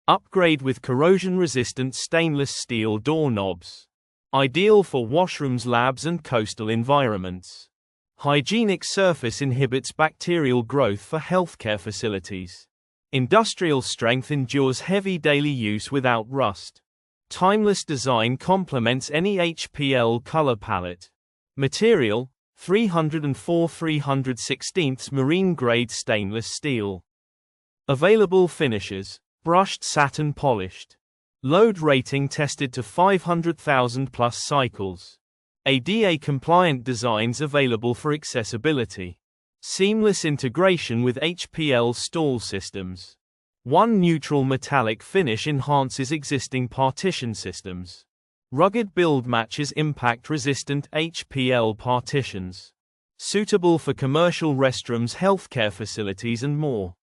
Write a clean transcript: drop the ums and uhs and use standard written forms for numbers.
Upgrade with corrosion-resistant stainless steel doorknobs. Ideal for washrooms, labs, and coastal environments. Hygienic surface inhibits bacterial growth for healthcare facilities. Industrial strength endures heavy daily use without rust. Timeless design complements any HPL color palette. Material: 304/316 marine grade stainless steel. Available finishes: brushed, satin, polished. Load rating tested to 500,000 plus cycles. ADA compliant designs available for accessibility. Seamless integration with HPL stall systems. One neutral metallic finish enhances existing partition systems. Rugged build matches impact-resistant HPL partitions. Suitable for commercial restrooms, healthcare facilities, and more.